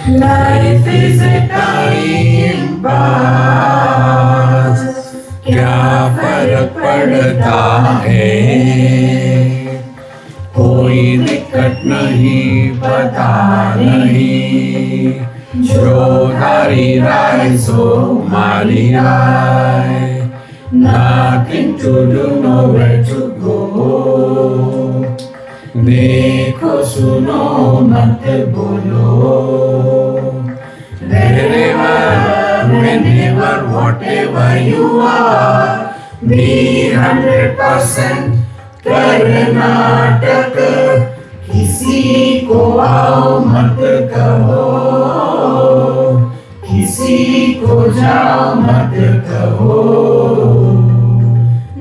Life is a time pass, क्या फर्क पड़ता है, कोई दिक्कत नहीं पता नहीं, जो धारी राय सो मारी राय, nothing to do, nowhere to go, देखो सुनो मत बोलो, wherever, whenever, whatever you are, be 100% Karnataka, किसी को आओ मत कहो, किसी को जाओ मत कहो,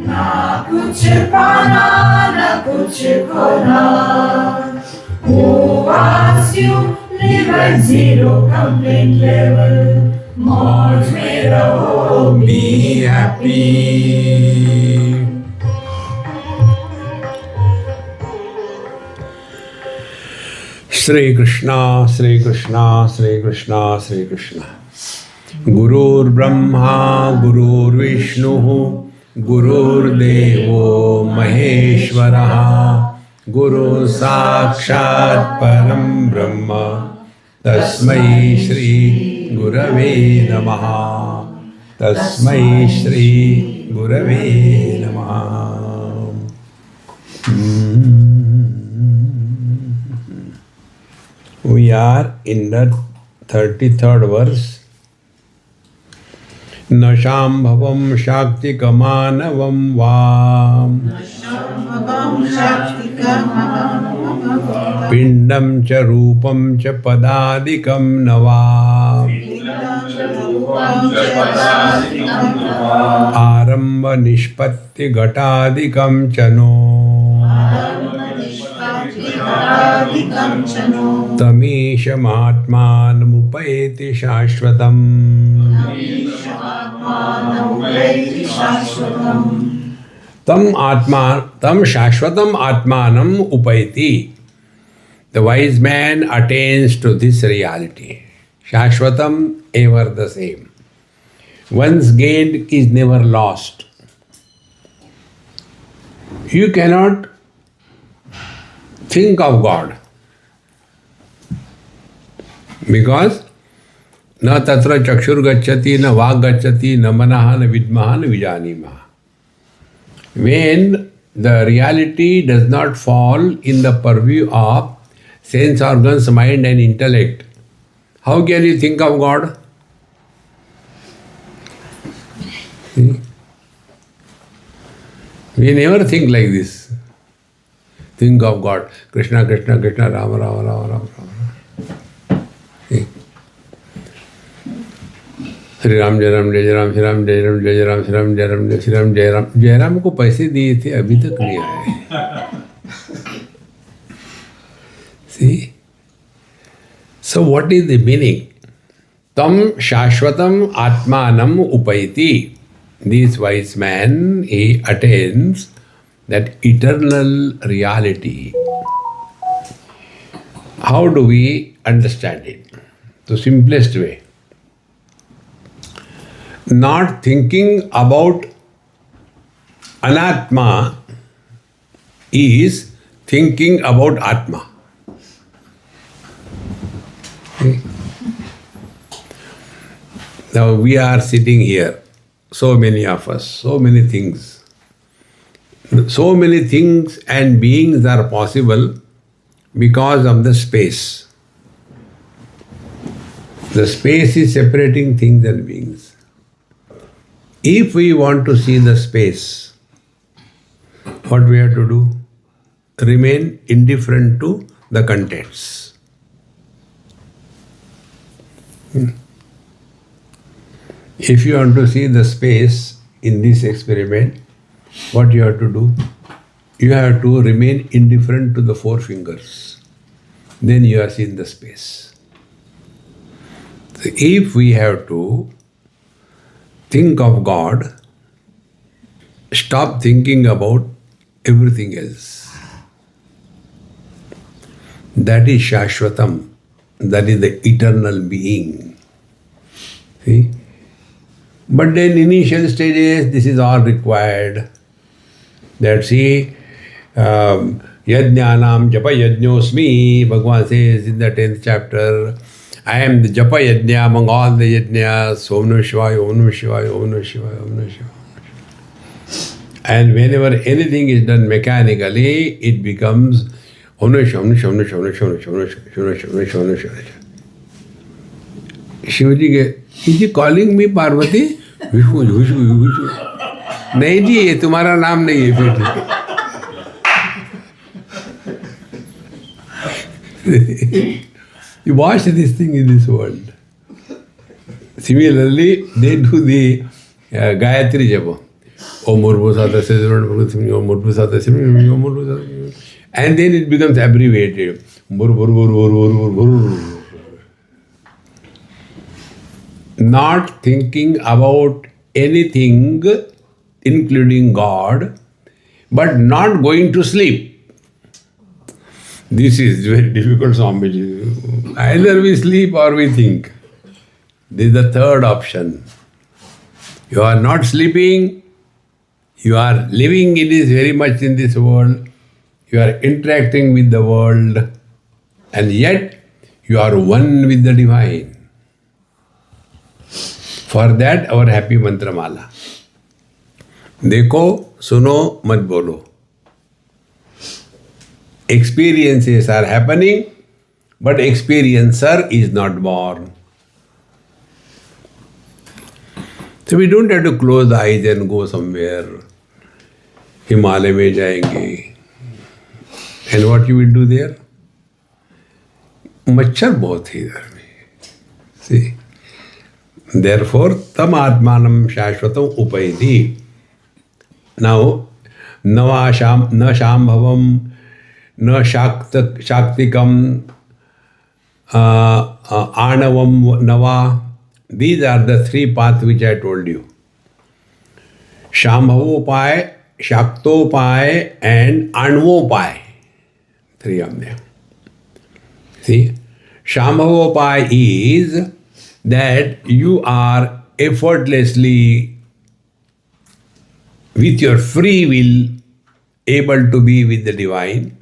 ना कुछ पाना ना कुछ खोना, who asks you live at zero complaint level, मौज में रहो, be happy. Shri Krishna, Shri Krishna, Shri Krishna, Shri Krishna. Gurur Brahma, Gurur Vishnu, Gurur Devo Maheshwaraha, Guru Sakshat Param Brahma, Tasmai Shri Gurave Namaha, Tasmai Shri Gurave Namaha. We are in the 33rd verse. Nashambhavam Shaktikamanavam Vam Pindam cha Rupam cha Padadikam Navam Aramba Nishpatti Gatadikam Chano Tamishamaatmanamupayeti Shashvatam. Tam Shashvatam Atmanam Upayeti. The wise man attains to this reality. Shashvatam, ever the same. Once gained is never lost. You cannot think of God. Because na tatra chakshur gacchati, na vag gacchati, na manaha, na vidmaha, na vijanimaha. When the reality does not fall in the purview of sense organs, mind and intellect, how can you think of God? See? We never think like this. Think of God. Krishna, Krishna, Krishna, Rama, Rama, Rama, Rama, Rama. See? Shri Ram, Jai Ram, Jai Ram, Shri Ram, Jai Ram, Jai Ram, Shri Ram, Jai Ram, Shri Ram, Jai Ram. Jai Ram को पैसे दिए थे, अभी तक नहीं आए. See? So what is the meaning? Tam Shashvatam Atmanam Upayati. This wise man, he attains that eternal reality. How do we understand it? The simplest way. Not thinking about Anatma is thinking about Atma. Now we are sitting here, so many of us, so many things. So many things and beings are possible because of the space. The space is separating things and beings. If we want to see the space, what we have to do? Remain indifferent to the contents. If you want to see the space in this experiment, what you have to do? You have to remain indifferent to the four fingers. Then you are seeing the space. So if we have to think of God, stop thinking about everything else. That is Shashvatam. That is the eternal being. See? But then initial stages, this is all required. That see, Yajnanam Japa Yajnosmi, Bhagavan says in the 10th chapter, I am the Japa Yajna among all the Yajnas, Om Namah Shivaya, Om Namah Shivaya, Om Namah Shivaya, Om Namah Shivaya. And whenever anything is done mechanically, it becomes Om Namah Shivaya, Om Namah Shivaya, Om Namah Shivaya, Om Namah Shivaya. Shivaji, is he calling me Parvati? नहीं जी, ये तुम्हारा नाम नहीं है बेटे. You watch this thing in this world. Similarly, they do the Gayatri Japa. Om Murbu Sata Sesam, Om Murbu Sata Sesam, Om Murbu Sata. And then it becomes abbreviated. Not thinking about anything, including God, but not going to sleep. This is very difficult, Swamiji. Either we sleep or we think. This is the third option. You are not sleeping, you are living in this very much in this world, you are interacting with the world, and yet you are one with the divine. For that, our happy mantra mala. Dekho, suno, mat bolo. Experiences are happening, but experiencer is not born. So we don't have to close the eyes and go somewhere. Himalaya mein jayenge. And what you will do there? Machhar bahut hai idhar mein. See? Therefore, tam atmanam shashvatam upayati. Now, na shambhavam, na shaktikam, anavam nava. These are the three paths which I told you. Shambhavopaya, Shaktopaya and Anvopaya. Three of them. See? Shambhavopaya is that you are effortlessly, with your free will, able to be with the divine.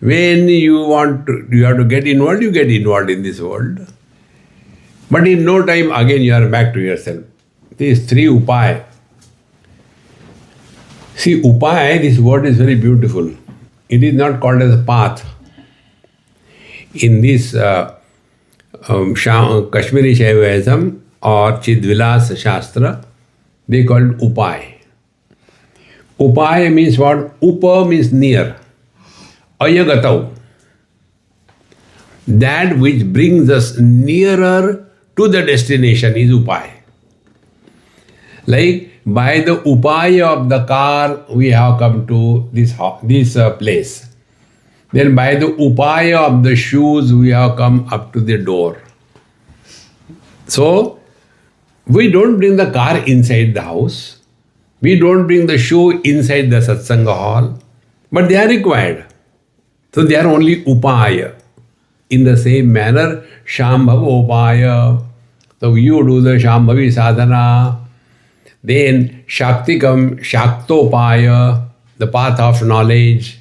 When you have to get involved, you get involved in this world. But in no time, again you are back to yourself. These three upaya. See, upaya, this word is very beautiful. It is not called as a path. In this Kashmiri Shaivism or Chidvilas Shastra, they call it upaya. Upaya means what? Upa means near. Ayagatau. That which brings us nearer to the destination is upaya. Like by the upaya of the car, we have come to this place. Then by the upaya of the shoes, we have come up to the door. So, we don't bring the car inside the house. We don't bring the shoe inside the satsanga hall. But they are required. So they are only upaya. In the same manner, Shambhava upaya. So you do the Shambhavi sadhana. Then Shaktikam, Shaktopaya, the path of knowledge.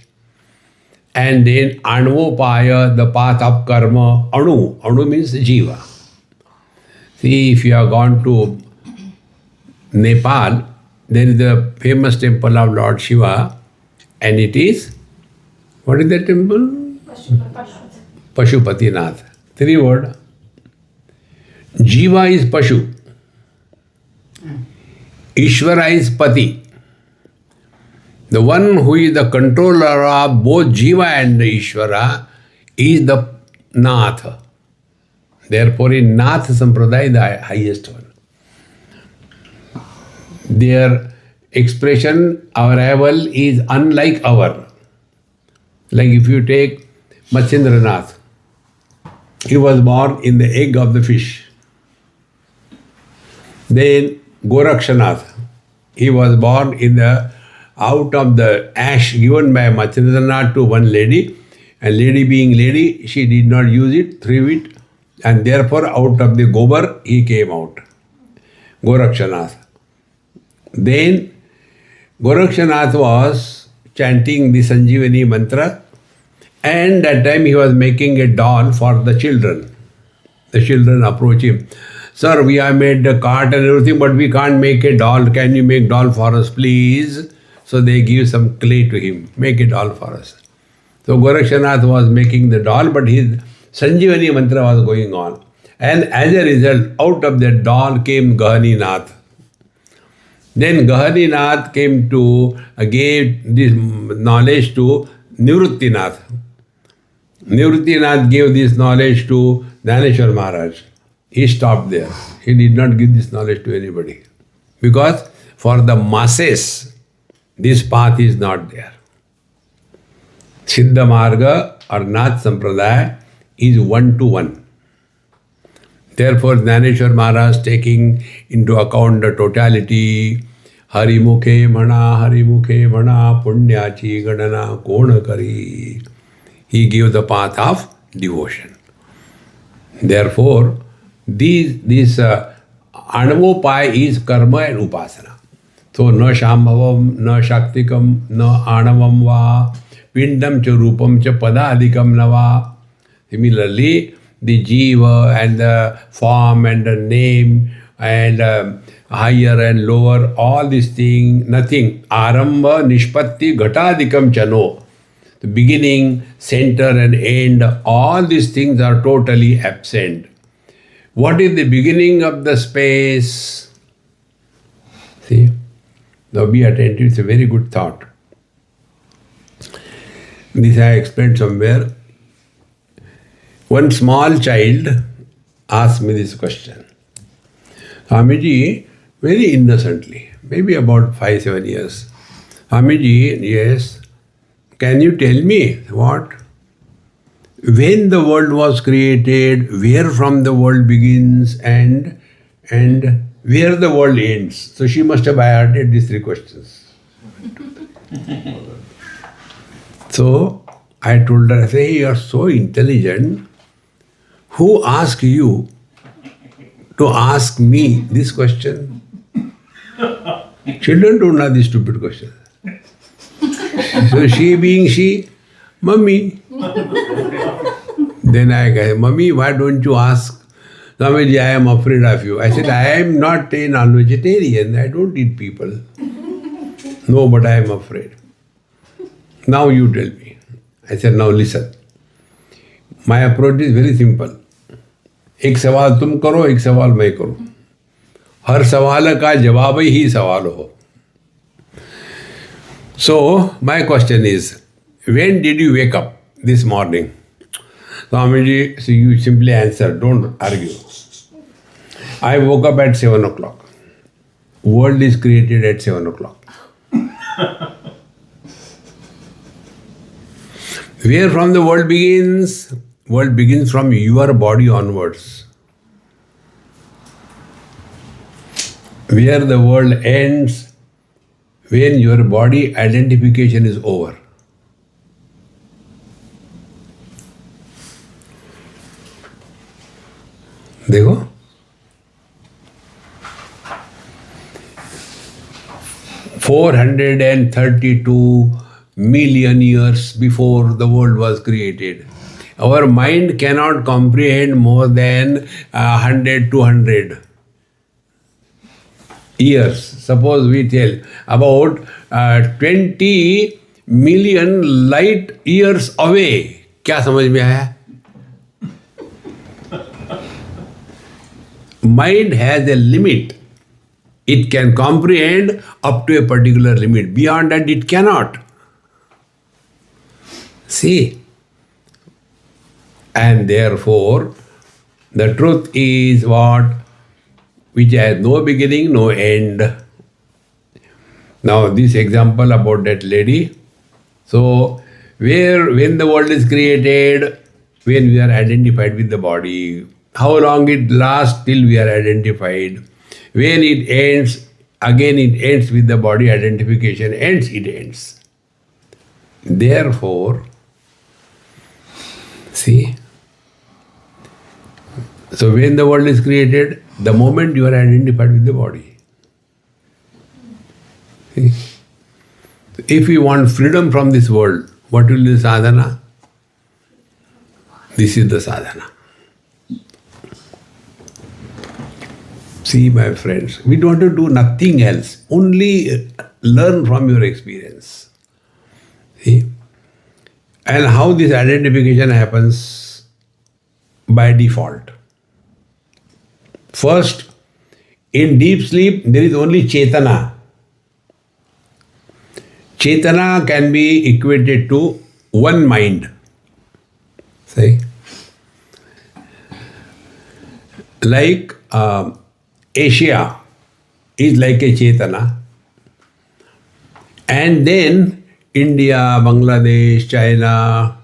And then Anvopaya, the path of karma. Anu means jiva. See, if you have gone to Nepal, there is the famous temple of Lord Shiva, and it is, what is that temple? Pashupatinath. Three words. Jiva is Pashu. Ishvara is Pati. The one who is the controller of both Jiva and the Ishvara is the Nath. Therefore, in Nath Sampradaya, the highest one. Their expression, our arrival is unlike our. Like if you take Matsyendranath, he was born in the egg of the fish. Then Gorakshanath, he was born out of the ash given by Matsyendranath to one lady, And lady being lady, she did not use it, threw it, and therefore out of the gobar he came out. Gorakshanath. Then Gorakshanath was chanting the Sanjeevani mantra, and that time he was making a doll for the children. The children approach him. Sir, we have made the cart and everything, but we can't make a doll. Can you make doll for us, please? So they give some clay to him. Make a doll for us. So Gorakshanath was making the doll, but his Sanjeevani mantra was going on. And as a result, out of that doll came Gahaninath. Then Gahaninath came to, gave this knowledge to Nivruttinath. Nivruttinath gave this knowledge to Dhaneshwar Maharaj. He stopped there. He did not give this knowledge to anybody. Because for the masses, this path is not there. Siddha Marga or Nath Sampradaya is one-to-one. Therefore, Dhaneshwar Maharaj taking into account the totality, Hari Mukhe Mana, Punyachi Gadana, Kona Kari. He gave the path of devotion. Therefore, this Anavopai is karma and upasana. So, na Shambhavam, na Shaktikam, na Anavam va, Pindam cha Rupam cha Padadikam nava. Similarly, the Jiva and the form and the name and higher and lower, all these things, nothing. Arambha, Nishpatti, Ghatadikam chano. The beginning, center and end, all these things are totally absent. What is the beginning of the space? See, now be attentive, it's a very good thought. This I explained somewhere. One small child asked me this question. Swamiji, very innocently, maybe about 5-7 years. Swamiji, yes, can you tell me what? When the world was created, where from the world begins and where the world ends? So she must have added these 3 questions. So I told her, I say, you are so intelligent. Who asked you to ask me this question? Children don't have these stupid questions. So she being she, Mummy. Then I said, Mummy, why don't you ask? Swamiji, I am afraid of you. I said, I am not a non-vegetarian. I don't eat people. No, but I am afraid. Now you tell me. I said, now listen. My approach is very simple. एक सवाल तुम करो, एक सवाल मैं करूं. हर सवाल का जवाब ही सवाल हो. So, my question is, when did you wake up this morning? Swamiji, so you simply answer, don't argue. I woke up at 7 o'clock. World is created at 7 o'clock. Where from the world begins? World begins from your body onwards. Where the world ends? When your body identification is over. देखो 432 million years before the world was created. Our mind cannot comprehend more than 100, 200 years. Suppose we tell about 20 million light years away. क्या समझ में आया? Mind has a limit. It can comprehend up to a particular limit. Beyond that, it cannot. See? And therefore, the truth is what? Which has no beginning, no end. Now, this example about that lady. So, when the world is created, when we are identified with the body, how long it lasts till we are identified. When it ends, again it ends with the body identification. Ends, it ends. Therefore, See? So when the world is created, the moment you are identified with the body. See? If we want freedom from this world, what will be the sadhana? This is the sadhana. See, my friends, we don't have to do nothing else. Only learn from your experience. See? And how this identification happens? By default. First, in deep sleep, there is only Chetana. Chetana can be equated to one mind. See? Like Asia is like a Chetana. And then India, Bangladesh, China,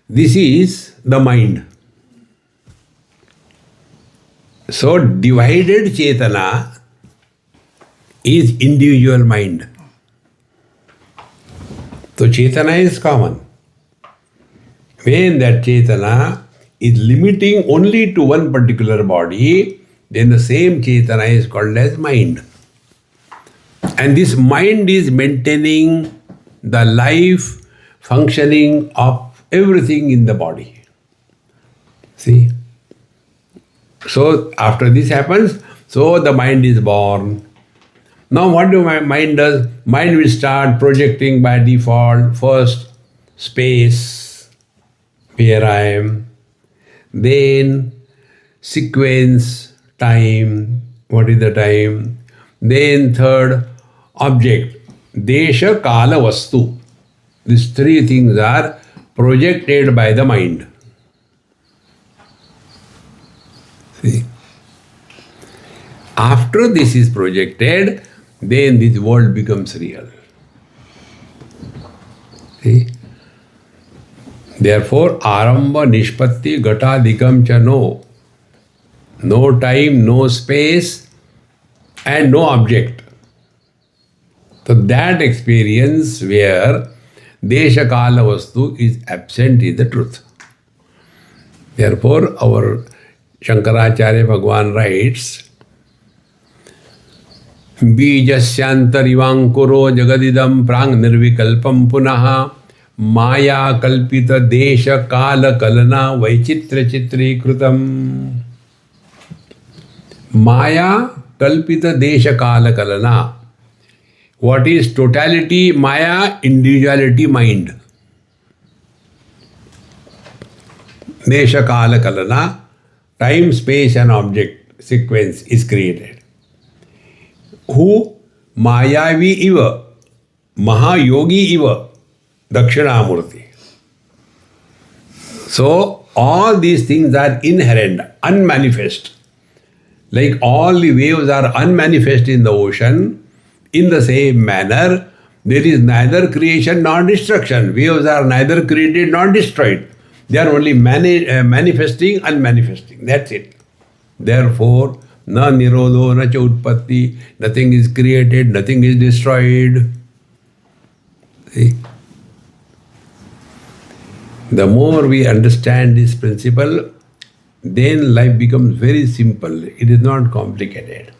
this is the mind. So divided Chetana is individual mind. So Chetana is common. When that Chetana is limiting only to one particular body, then the same Chetana is called as mind. And this mind is maintaining the life functioning of everything in the body. See? So after this happens, so the mind is born. Now what do my mind does? Mind will start projecting by default. First, space, where I am. Then, sequence, time. What is the time? Then third, object. Desha, Kala, Vastu. These three things are projected by the mind. See? After this is projected, then this world becomes real. See? Therefore, Arambha Nishpatti Gatadikam cha no. No time, no space, and no object. So that experience where Desha Kala Vastu is absent is the truth. Therefore, our Shankaracharya Bhagavan writes, Bijasyantarivangkuro jagadidam prang nirvikalpam punaha maya kalpita desha kala kalana vaichitra chitri krutam. Maya kalpita desha kala kalana. What is totality? Maya, individuality, mind. Desha kala kalana, time, space and object sequence is created. Who? Mayavi iva, Mahayogi iva, Dakshinamurti. So, all these things are inherent, unmanifest. Like all the waves are unmanifest in the ocean, in the same manner, there is neither creation nor destruction. Waves are neither created nor destroyed. They are only manifesting, unmanifesting. That's it. Therefore, na nirodho, na cha utpatti, nothing is created, nothing is destroyed. See? The more we understand this principle, then life becomes very simple. It is not complicated.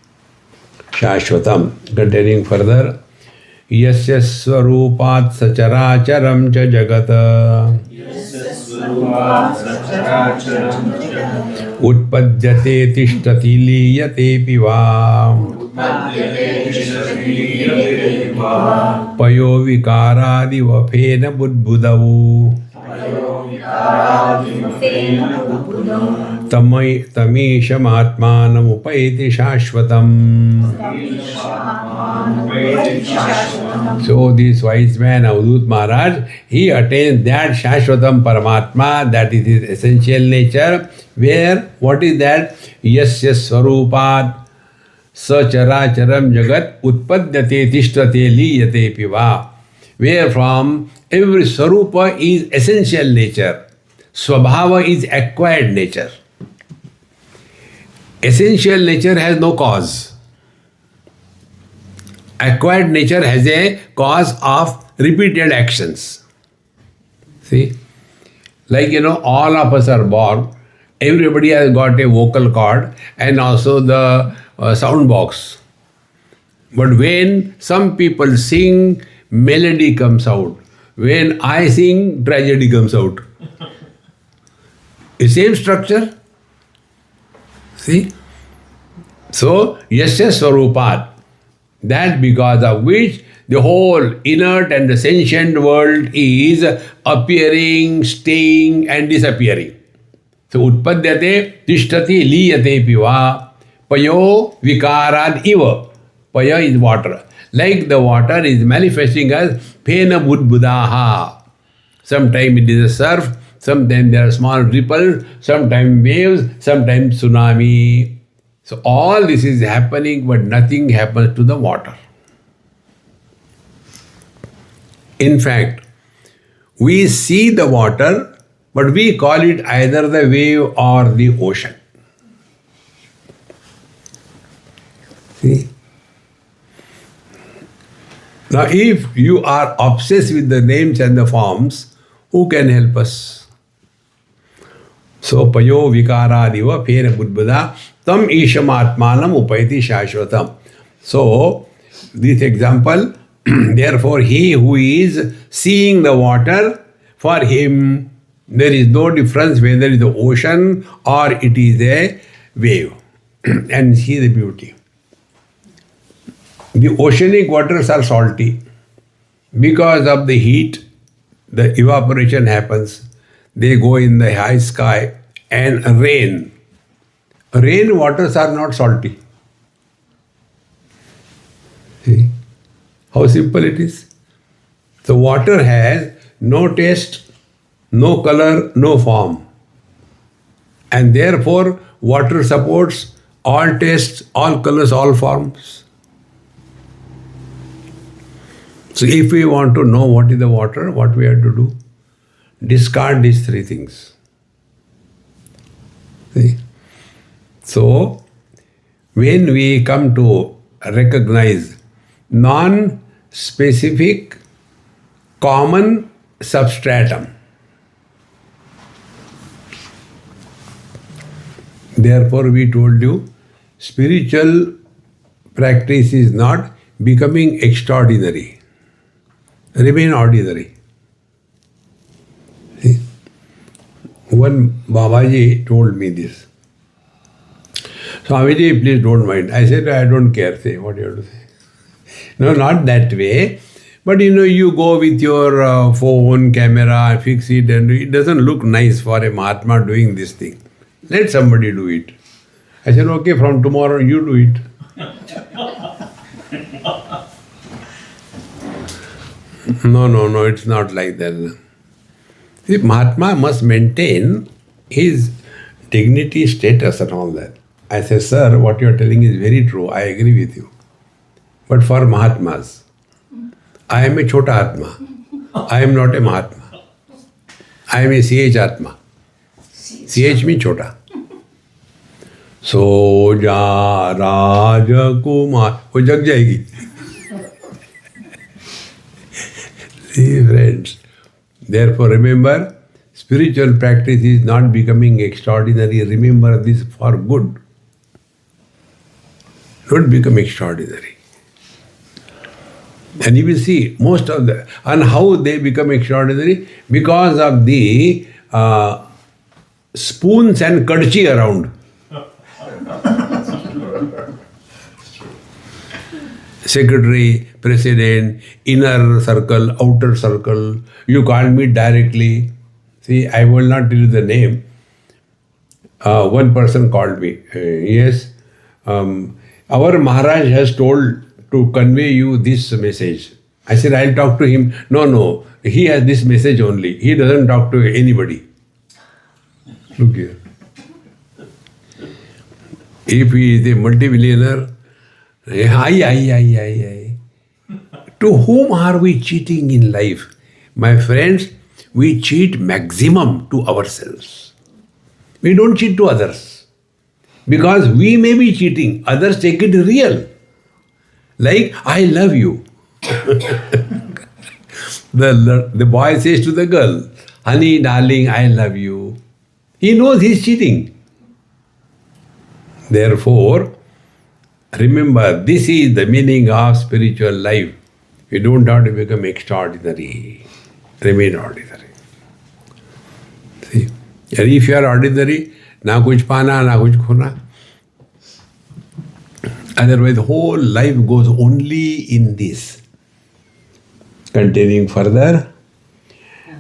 Shashvatam. Continuing further. Yasya swarupat sacharacharam cha jagata. Utpadyate tishtati liyate piva. Payo vikaradi vafena budbudavu. Tamesha Mahatmanam upayati shashvatam. So this wise man, Avadhut Maharaj, he attains that shashvatam Paramatma, that is his essential nature, where, what is that? Yasya swarupat sacharacharam jagat utpadyate tishtate liyate piva. Where from every swarupa is essential nature. Swabhava is acquired nature. Essential nature has no cause. Acquired nature has a cause of repeated actions. See? Like, all of us are born. Everybody has got a vocal cord and also the sound box. But when some people sing, melody comes out. When I sing, tragedy comes out. The same structure. See? So, yasya swarupat. That because of which the whole inert and the sentient world is appearing, staying and disappearing. So, utpadyate, tishtati, liyate piva, payo vikarad iva. Paya is water. Like the water is manifesting as pena budbudaha. Sometimes it is a surf, sometimes there are small ripples, sometimes waves, sometimes tsunami. So all this is happening, but nothing happens to the water. In fact, we see the water, but we call it either the wave or the ocean. See? Now, if you are obsessed with the names and the forms, who can help us? So, payo vikaradiva pena budbuddha tam ishamatmanam upayati shashvatam. So, this example, therefore, he who is seeing the water, for him, there is no difference whether it is the ocean or it is a wave. And see the beauty. The oceanic waters are salty. Because of the heat, the evaporation happens. They go in the high sky and rain. Rain waters are not salty. See how simple it is? The water has no taste, no color, no form. And therefore, water supports all tastes, all colors, all forms. So if we want to know what is the water, what we have to do? Discard these three things. See? So, when we come to recognize non-specific common substratum, therefore we told you, spiritual practice is not becoming extraordinary. Remain ordinary. See? One Babaji told me this. Swamiji, please don't mind. I said, I don't care. Say what you have to say. No, not that way. But you go with your phone, camera, fix it, and it doesn't look nice for a Mahatma doing this thing. Let somebody do it. I said, okay, from tomorrow you do it. No, it's not like that. See, Mahatma must maintain his dignity, status and all that. I say, sir, what you are telling is very true. I agree with you. But for Mahatmas, I am a Chota Atma. I am not a Mahatma. I am a CH Atma. CH means Chota. Soja Rajakumar. वो जग जाएगी. See, friends, therefore remember, spiritual practice is not becoming extraordinary. Remember this for good. Don't become extraordinary. And you will see most of the, and how they become extraordinary, because of the spoons and kadchi around. Secretary, president, inner circle, outer circle. You can't meet directly. See, I will not tell you the name. One person called me. Yes, our Maharaj has told to convey you this message. I said, I'll talk to him. No, he has this message only. He doesn't talk to anybody. Look here. If he is a multi-billionaire, aye. To whom are we cheating in life? My friends, we cheat maximum to ourselves. We don't cheat to others. Because we may be cheating, others take it real. Like, I love you. The boy says to the girl, honey, darling, I love you. He knows he's cheating. Therefore, remember, this is the meaning of spiritual life. You don't have to become extraordinary. Remain ordinary. See? And if you are ordinary, na kuch pana, na kuch khona. Otherwise, the whole life goes only in this. Continuing further.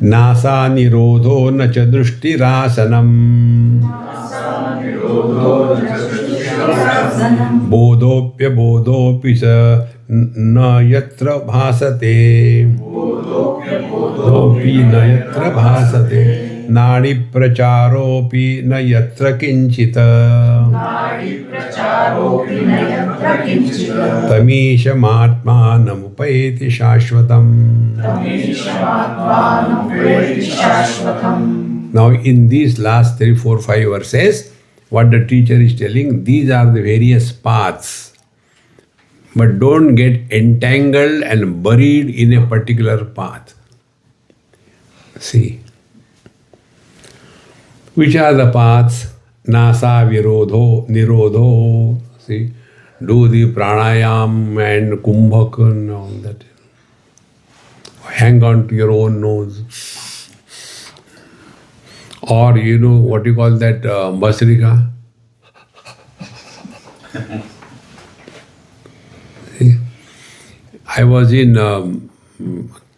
Nasa nirodho na cha drushti rasanam. Bodhopya bodhopi sa na yatra bhasate. Bodhopi na yatra bhasate. Nadi pracharopi na yatra kinchita. Tamisha matmanam upayati shashvatam. Now in these last 3, 4, 5 verses, what the teacher is telling, these are the various paths. But don't get entangled and buried in a particular path. See. Which are the paths? Nasa virodho, nirodho. See, do the pranayam and kumbhak and all that. Hang on to your own nose. Or what you call that, basrika. See? I was in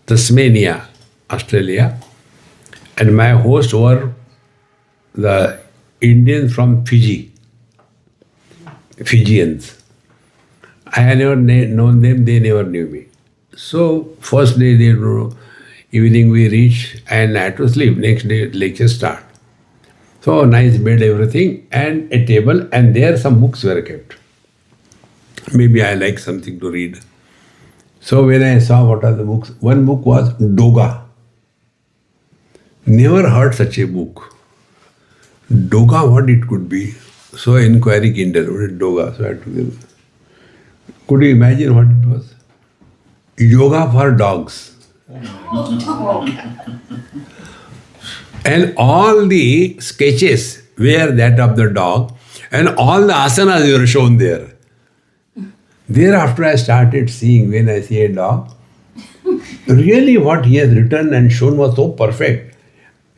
Tasmania, Australia, and my hosts were the Indians from Fiji, Fijians. I had never known them, they never knew me. So, first day they know, evening we reach and I had to sleep. Next day lecture start. So, nice bed, everything, and a table, and there some books were kept. Maybe I like something to read. So, when I saw what are the books, one book was Doga. Never heard such a book. Doga, what it could be? So inquiry Kindle, what is Doga? So I had to give. Could you imagine what it was? Yoga for dogs. And all the sketches were that of the dog, and all the asanas were shown there. Thereafter I started seeing, when I see a dog, really what he has written and shown was so perfect.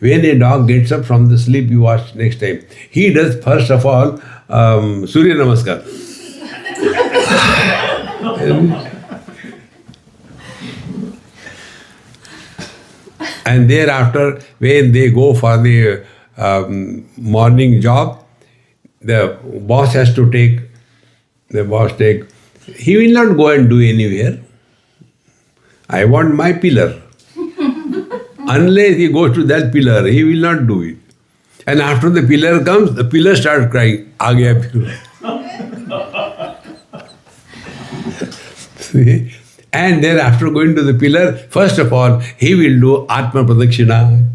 When a dog gets up from the sleep, you watch next time. He does first of all Surya Namaskar. And thereafter, when they go for the morning job, the boss has to take, he will not go and do anywhere. I want my pillar. Unless he goes to that pillar, he will not do it. And after the pillar comes, the pillar starts crying. Aa gaya pillar. See? And then after going to the pillar, first of all, he will do Atma Pradakshina.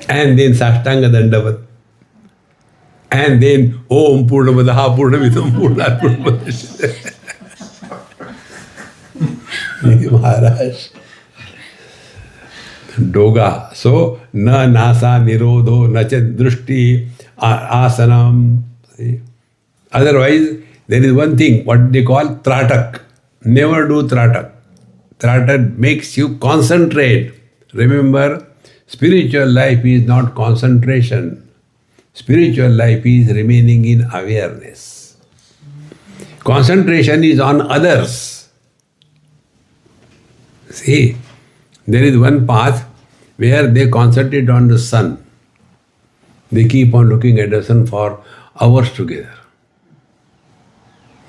And then Sashtanga Dandavat. And then Om Purnamadaha Purnamidam Purnat Maharaj. Doga. So, na nasa nirodho, na cha drushti asanam. See? Otherwise, there is one thing, what they call tratak. Never do tratak. Tratak makes you concentrate. Remember, spiritual life is not concentration. Spiritual life is remaining in awareness. Concentration is on others. See, there is one path where they concentrate on the sun. They keep on looking at the sun for hours together.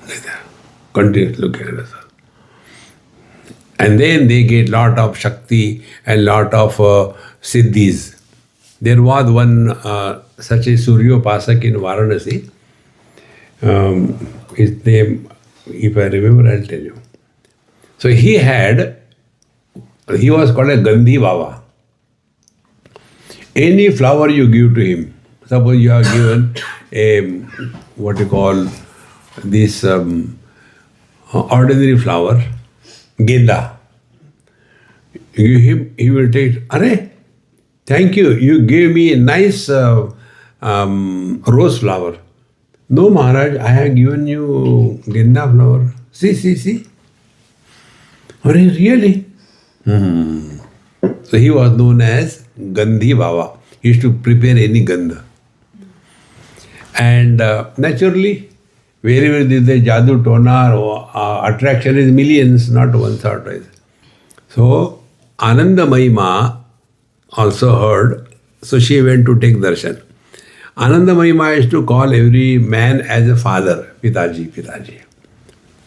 Like that. Continuously looking at the sun. And then they get lot of Shakti and lot of Siddhis. There was one such a Suryopasak in Varanasi. His name, if I remember, I'll tell you. So he was called a Gandhi Baba. Any flower you give to him, suppose you are given a, what you call, this ordinary flower, Gita. give him, he will take, Arey, thank you, you gave me a nice rose flower. No, Maharaj, I have given you Genda flower. See. Arey, really? So he was known as Gandhi Baba. He used to prepare any Gandha. And naturally, wherever there is a Jadoo Tonar or attraction is millions, not once or twice. So Anandamayi Ma also heard, so she went to take darshan. Anandamayi Ma used to call every man as a father, Pitaji.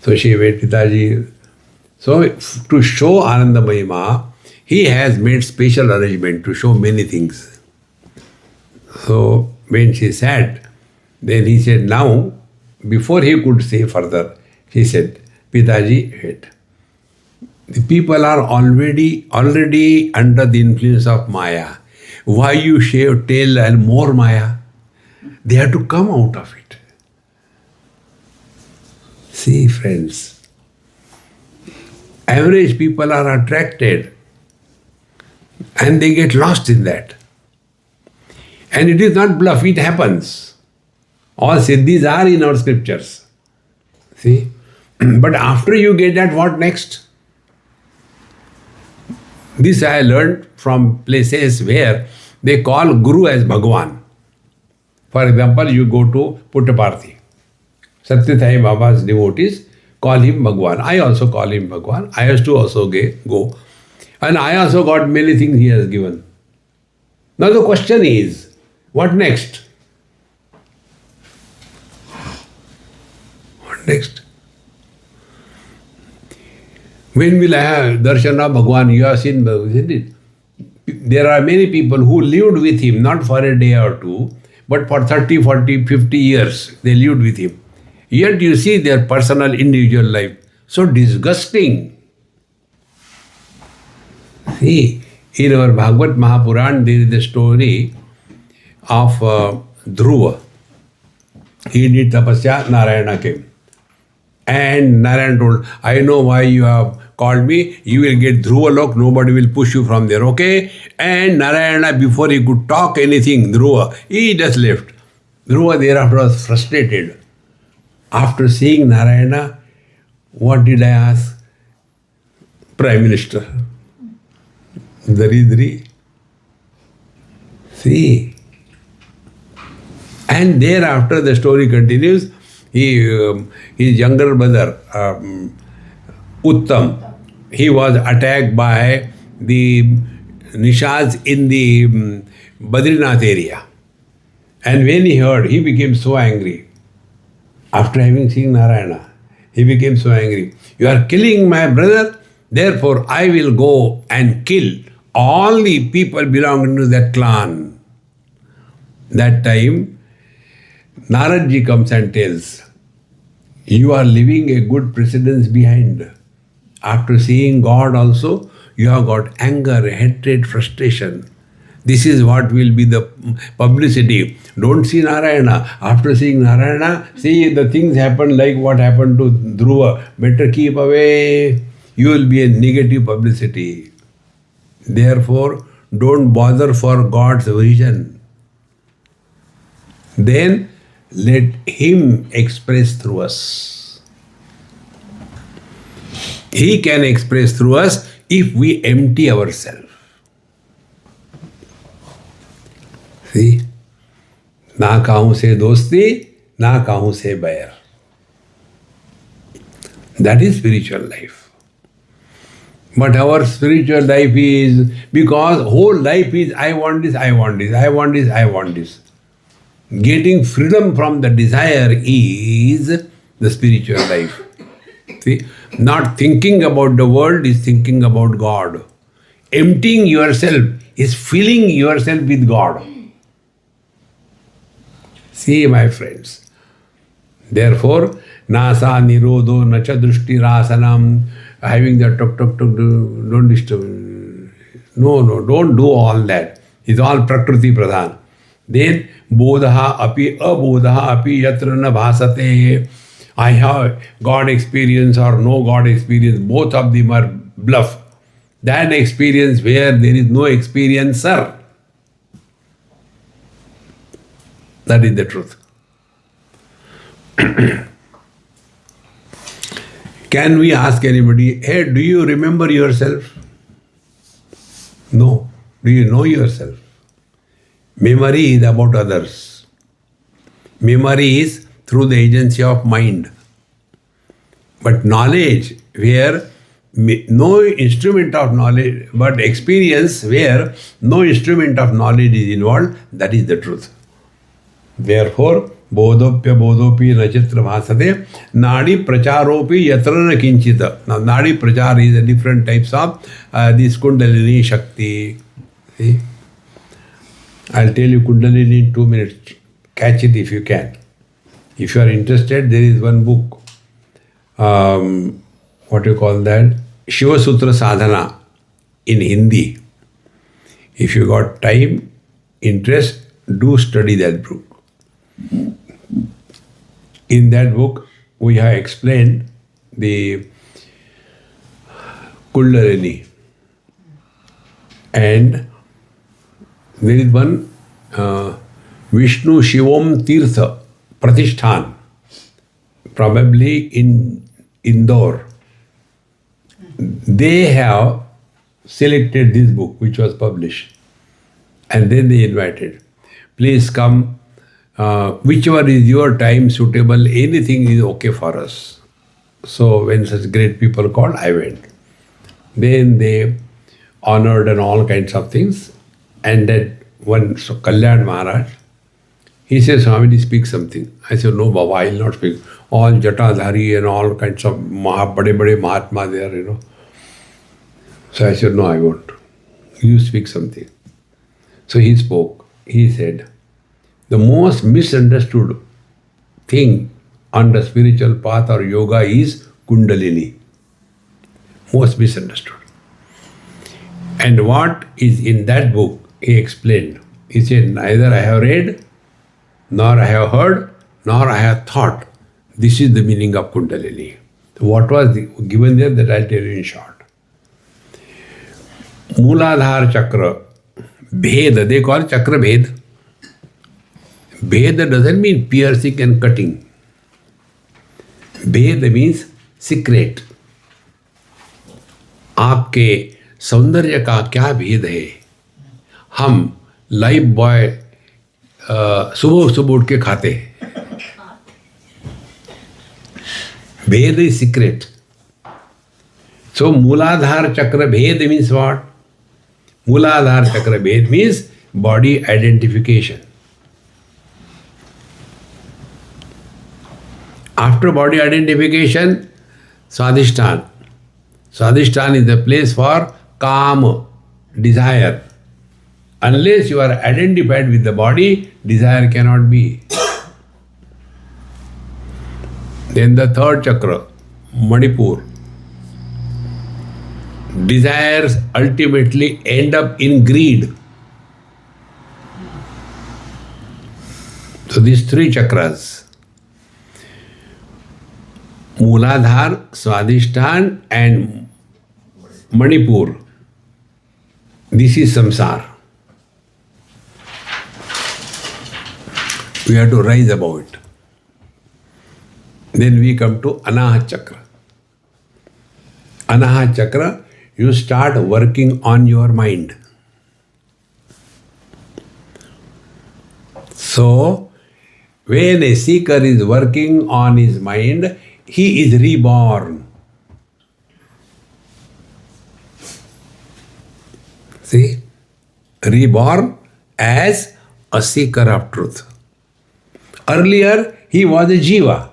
So she went, Pitaji. So to show Anandamayi Ma, he has made special arrangement to show many things. So when she sat, then he said, now, before he could say further, he said, Pitaji, wait. The people are already under the influence of Maya. Why you tell and more Maya? They have to come out of it. See, friends, average people are attracted and they get lost in that. And it is not bluff, it happens. All siddhis are in our scriptures. See? But after you get that, what next? This I learned from places where they call Guru as Bhagwan. For example, you go to Puttaparthi. Satyasai Baba's devotees call him Bhagwan. I also call him Bhagwan. I used to also go. And I also got many things he has given. Now the question is, what next? What next? When will I have darshan of Bhagwan? You have seen, isn't it? There are many people who lived with him, not for a day or two, but for 30, 40, 50 years, they lived with him. Yet you see their personal, individual life. So disgusting. See, in our Bhagavad Mahapuran, there is the story of Dhruva. He did tapasya, Narayana came. And Narayana told, I know why you have called me. You will get Dhruva Lok, nobody will push you from there, okay? And Narayana, before he could talk anything, Dhruva, he just left. Dhruva thereafter was frustrated. After seeing Narayana, what did I ask? Prime Minister. Daridri. See. And thereafter the story continues. His younger brother, Uttam, he was attacked by the Nishads in the Badrinath area. And when he heard, he became so angry. After having seen Narayana, he became so angry. You are killing my brother, therefore I will go and kill all the people belonging to that clan. That time, Naradji comes and tells, you are leaving a good precedence behind. After seeing God also, you have got anger, hatred, frustration. This is what will be the publicity. Don't see Narayana. After seeing Narayana, see the things happen like what happened to Dhruva. Better keep away. You will be a negative publicity. Therefore, don't bother for God's vision. Then, let Him express through us. He can express through us if we empty ourselves. See? Na kahun se dosti, na kahun se bair. That is spiritual life. But our spiritual life is, because whole life is, I want this, I want this, I want this, I want this. Getting freedom from the desire is the spiritual life. See, not thinking about the world is thinking about God. Emptying yourself is filling yourself with God. See, my friends. Therefore, nasa nirodho nacha drushti rasanam, having the tuk, don't disturb. No, don't do all that. It's all prakriti pradhan. Then, bodha api abodha api yatra na bhasate. I have God experience or no God experience. Both of them are bluff. That experience where there is no experiencer. That is the truth. Can we ask anybody, hey, do you remember yourself? No. Do you know yourself? Memory is about others. Memory is through the agency of mind. But knowledge, where no instrument of knowledge, but experience where no instrument of knowledge is involved, that is the truth. Therefore, bodhopya bodhopi nachitra bhasate nadi pracharopi yatra na kinchita. Now, nadi prachar is a different types of this kundalini shakti. See? I'll tell you kundalini in 2 minutes. Catch it if you can. If you are interested, there is one book. What you call that? Shiva Sutra Sadhana in Hindi. If you got time, interest, do study that book. In that book, we have explained the Kundalini. And there is one Vishnu Shivam Tirtha Pratishthan, probably in Indore. They have selected this book which was published, and then they invited, please come, whichever is your time suitable, anything is okay for us. So when such great people called, I went. Then they honored and all kinds of things, and that one Kalyan Maharaj, he says, Swami, speak something. I said, no, Baba, I will not speak. All Jatadhari and all kinds of bade Mahatma there, you know. So I said, no, I won't. You speak something. So he spoke. He said, the most misunderstood thing on the spiritual path or yoga is Kundalini. Most misunderstood. And what is in that book, he explained. He said, neither I have read, nor I have heard, nor I have thought. This is the meaning of Kundalini. What was given there, that I'll tell you in short. Mooladhar Chakra, Bhed, they call Chakra Bhed. Bhed doesn't mean piercing and cutting. Bhed means secret. आपके सौंदर्य का क्या भेद है? हम life boy सुबह सुबह उठ के खाते हैं. भेद is secret. So Mooladhar Chakra Bhed means what? Mooladhar Chakra Bhed means body identification. After body identification, Swadhisthana. Swadhisthana is the place for calm, desire. Unless you are identified with the body, desire cannot be. Then the third chakra, Manipur. Desires ultimately end up in greed. So these three chakras, Mooladhar, Swadhisthana and Manipur, this is samsara. We have to rise above it. Then we come to Anahat Chakra. Anahat Chakra, you start working on your mind. So, when a seeker is working on his mind, he is reborn. See? Reborn as a seeker of truth. Earlier, he was a jiva.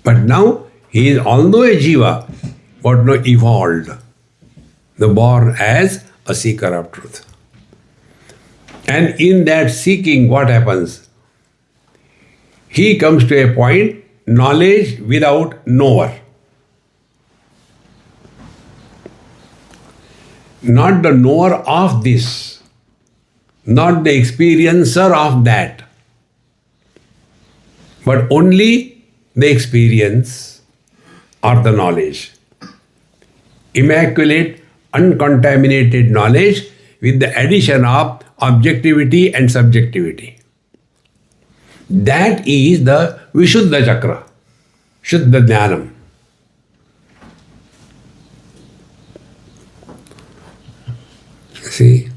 But now, he is although a jiva, but not evolved. The born as a seeker of truth. And in that seeking, what happens? He comes to a point, knowledge without knower. Not the knower of this, not the experiencer of that, but only the experience or the knowledge. immaculate, uncontaminated knowledge with the addition of objectivity and subjectivity. That is the Vishuddha Chakra, Shuddha Jnanam. See?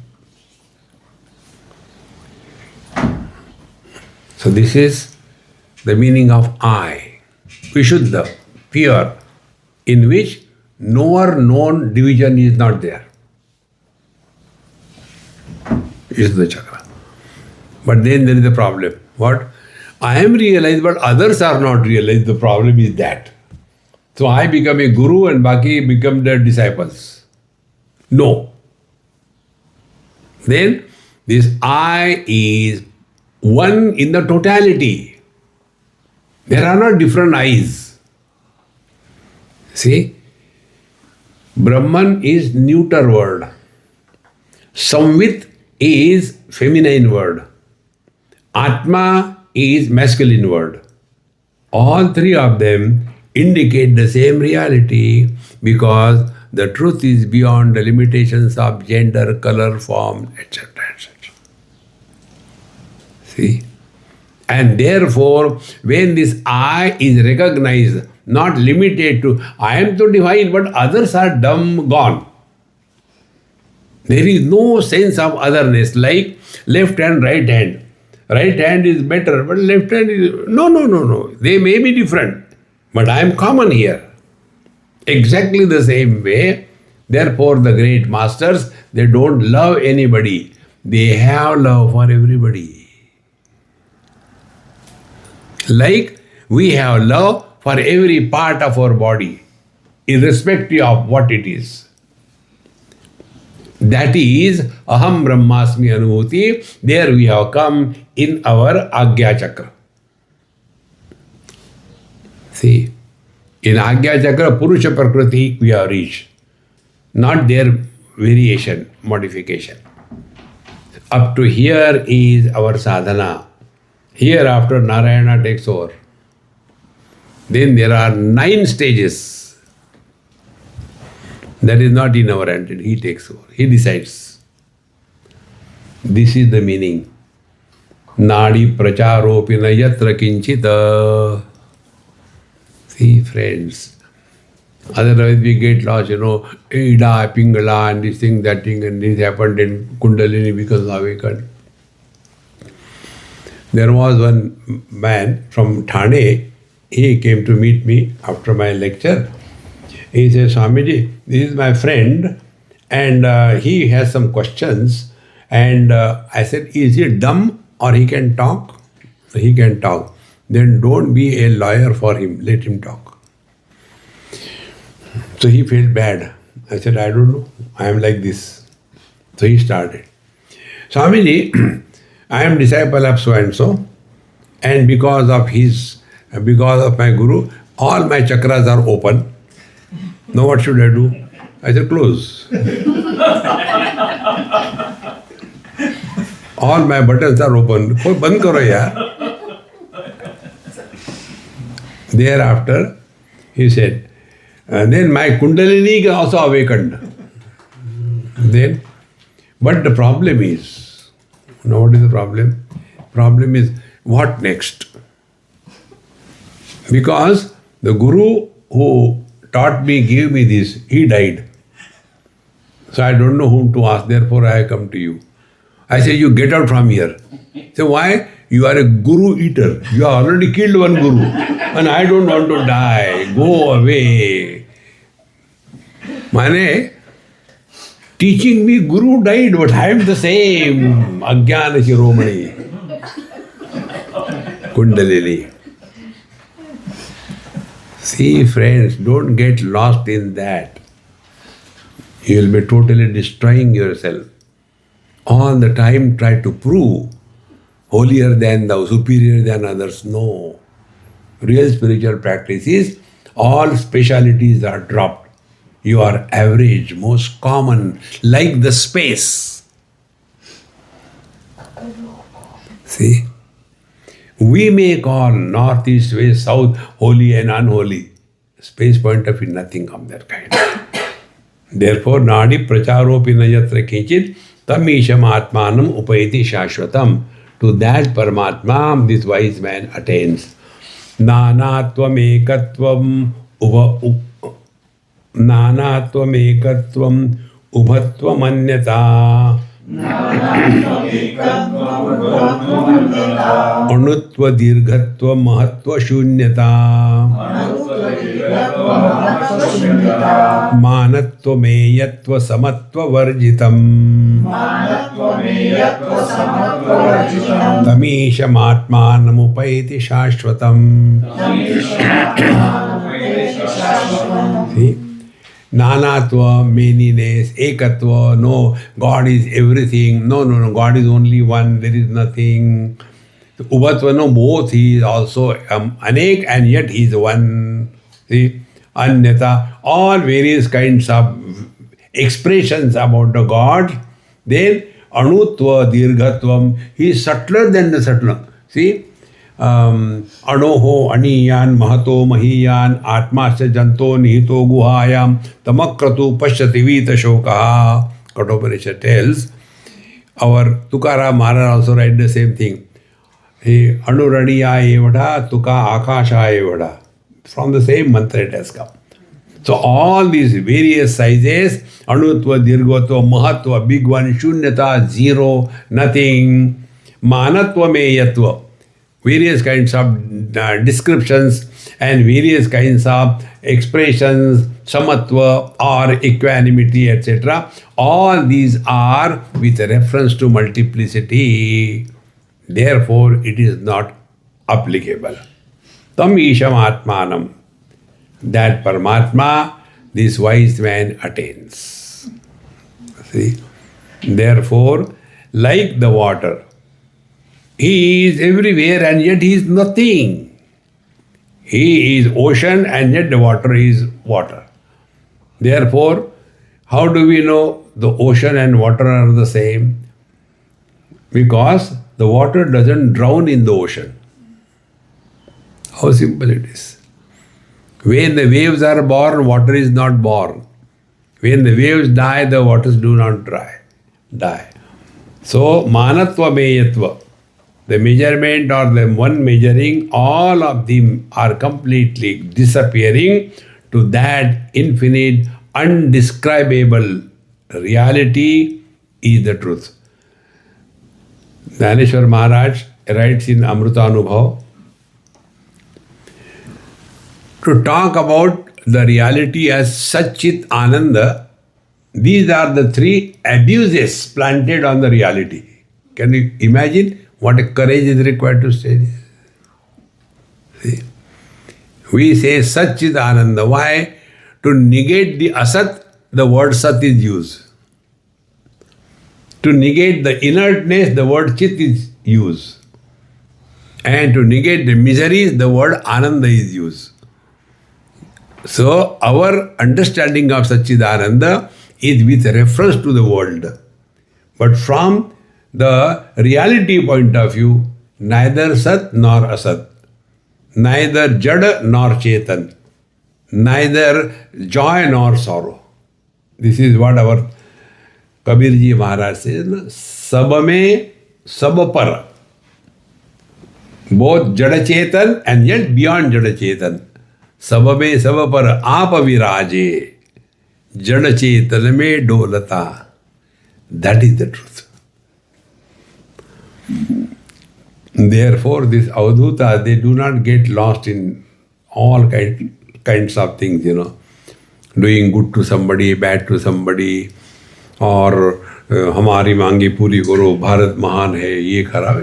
So this is the meaning of I, Vishuddha, pure, in which knower known division is not there. Is the chakra. But then there is a problem. What? I am realized, but others are not realized. The problem is that. So I become a guru and Baki become their disciples. No. Then this I is one in the totality. There are not different I's. See? Brahman is neuter word. Samvit is feminine word. Atma is masculine word. All three of them indicate the same reality because the truth is beyond the limitations of gender, color, form, etc. etc. See? And therefore, when this I is recognized, not limited to I am so divine, but others are dumb, gone. There is no sense of otherness like left hand, right hand. Right hand is better, but left hand is... No. They may be different, but I am common here. Exactly the same way. Therefore, the great masters, they don't love anybody. They have love for everybody. Like we have love for every part of our body, irrespective of what it is. That is Aham Brahmasmi Anubhuti. There we have come in our Agya Chakra. See, in Agya Chakra, Purusha Prakriti we have reached. Not their variation, modification. Up to here is our sadhana. Hereafter Narayana takes over. Then there are 9 stages. That is not in our hand. He takes over. He decides. This is the meaning. Nadi pracharopina yatra kinchita. See, friends. Otherwise we get lost, Ida, Pingala, and this thing, that thing, and this happened, and Kundalini becomes awakened. There was one man from Thane. He came to meet me after my lecture. He said, Swamiji, this is my friend and he has some questions. And I said, is he dumb or he can talk? He can talk. Then don't be a lawyer for him. Let him talk. So he felt bad. I said, I don't know. I am like this. So he started. Swamiji, I am disciple of so-and-so. And because of my guru, all my chakras are open. Now what should I do? I said, close. All my buttons are open. Band karo yaar. Thereafter, he said, then my Kundalini also awakened. Then, but the problem is, what is the problem? Problem is, what next? Because the guru who taught me, gave me this, he died. So I don't know whom to ask, therefore I come to you. I say, you get out from here. Say, why? You are a guru eater. You have already killed one guru. And I don't want to die. Go away. Mane, teaching me guru died, but I am the same. Ajnana Shiromani. Kundalini. See, friends, don't get lost in that. You will be totally destroying yourself. All the time try to prove holier than thou, superior than others. No. Real spiritual practice is all specialities are dropped. You are average, most common, like the space. See? We may call north, east, west, south, holy and unholy. Space point of view, nothing of that kind. Therefore, nadi pracharopi na yatra kinchit tam isham atmanam upayati shashvatam. To that Paramatma this wise man attains. Nanatvam ekatvam नानात्वम एकत्वम उभत्वम अन्यता अणुत्व दीर्घत्व महत्व शून्यता मानत्व मेयत्व समत्व वर्जितम तमीशमात्मानमुपैति शाश्वतम. See? Nanatva, manyness, ekatva, no, God is everything. No, God is only one, there is nothing. Ubhatva, no, both, he is also anek and yet he is one. See? Anyata, all various kinds of expressions about the God. Then, anutva, dirghatvam, he is subtler than the subtler. See? अणोहो अणीयान Mahato महीयान आत्मा से जंतो निहितो गुहायाम तमक्रतु पश्यति वीत शोकः. Kathopanishad tells. Our Tukaram Maharaj also write the same thing. Anuraniya evada tuka akasha evada. From the same mantra it has come. So all these various sizes, anutva, dirghatva, mahatva, big one, shunyata, zero, nothing, manatva, meyatva. Various kinds of descriptions and various kinds of expressions, samatva or equanimity, etc. All these are with reference to multiplicity. Therefore, it is not applicable. Tam isham atmanam. That Paramatma, this wise man attains. See? Therefore, like the water, he is everywhere and yet he is nothing. He is ocean and yet the water is water. Therefore, how do we know the ocean and water are the same? Because the water doesn't drown in the ocean. How simple it is. When the waves are born, water is not born. When the waves die, the waters do not die. So, manatva meyatva. The measurement or the one measuring, all of them are completely disappearing to that infinite, undescribable reality is the truth. Dhaneshwar Maharaj writes in Amrutanubhav to talk about the reality as Satchit Ananda. These are the three abuses planted on the reality. Can you imagine? What a courage is required to say this. See? We say Satchit Ananda. Why? To negate the asat, the word sat is used. To negate the inertness, the word chit is used. And to negate the miseries, the word ananda is used. So, our understanding of Satchidananda is with reference to the world. But from the reality point of view, neither Sat nor Asat, neither Jada nor Chetan, neither joy nor sorrow. This is what our Kabirji Maharaj says, Sab mein sab par. Both Jada Chetan and yet beyond Jada Chetan. Sab mein sab par aap viraje, Jada Chetan mein dolata. That is the truth. Therefore, this Avadhuta, they do not get lost in all kinds of things, doing good to somebody, bad to somebody, or hamari mangi puri karo, Bharat mahan hai, ye khara.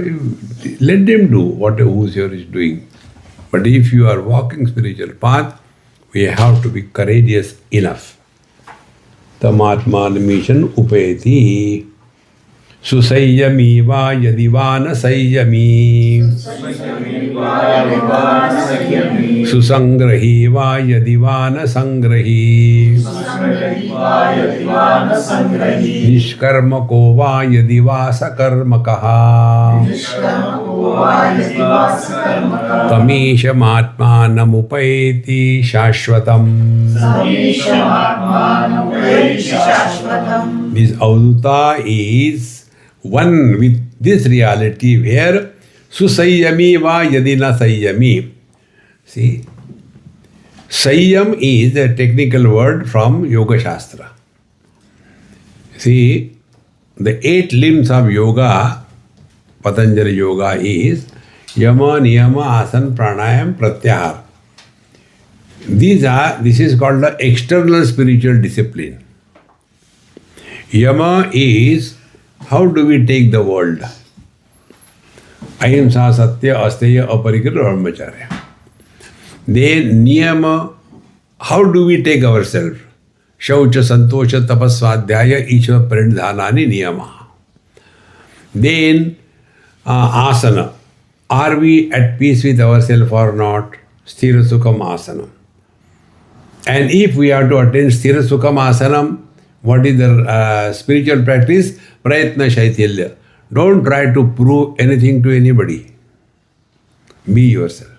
Let them do what whoever is doing. But if you are walking spiritual path, we have to be courageous enough. Tamatman mission upayati. Susayami va yadivana sayami. Susangrahi va yadivana sangrahi. Nishkarmako va yadiva sakarmakaha. Tamishamatmanamupayati shashvatam. This Avadhuta is one with this reality where Susayami va yadina sayami. See, Sayyam is a technical word from Yoga Shastra. See, the 8 limbs of yoga, Patanjali Yoga is Yama, Niyama, Asana, Pranayam, Pratyahara. This is called the external spiritual discipline. Yama is how do we take the world? Ahimsa, Satya, Asteya, Aparikara, Brahmacharya. Then Niyama, how do we take ourselves? Shaucha, Santosha, Tapasvadhyaya, Ishva, Pranidhanani, Niyama. Then Asana. Are we at peace with ourselves or not? Sthira Sukham Asana. And if we are to attain Sthira Sukham Asanam, what is the spiritual practice? Prayatna Shaitilya. Don't try to prove anything to anybody. Be yourself.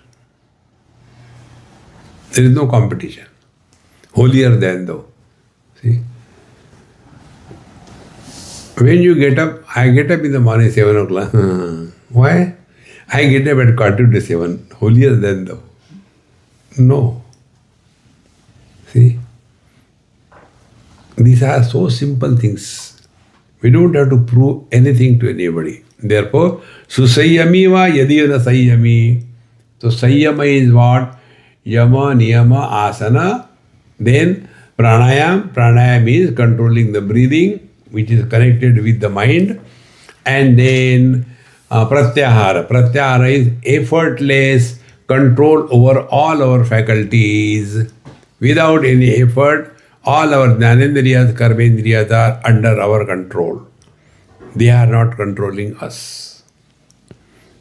There is no competition. Holier than thou. See? When you get up, I get up in the morning 7 o'clock. Why? I get up at 6:45. Holier than thou. No. See? These are so simple things. We don't have to prove anything to anybody. Therefore, Susayami va yadiyana sayami. So Sayyama is what? Yama, Niyama, Asana. Then Pranayam. Pranayam is controlling the breathing, which is connected with the mind. And then Pratyahara. Pratyahara is effortless control over all our faculties. Without any effort, all our Jnanendriyas, Karmendriyas are under our control. They are not controlling us.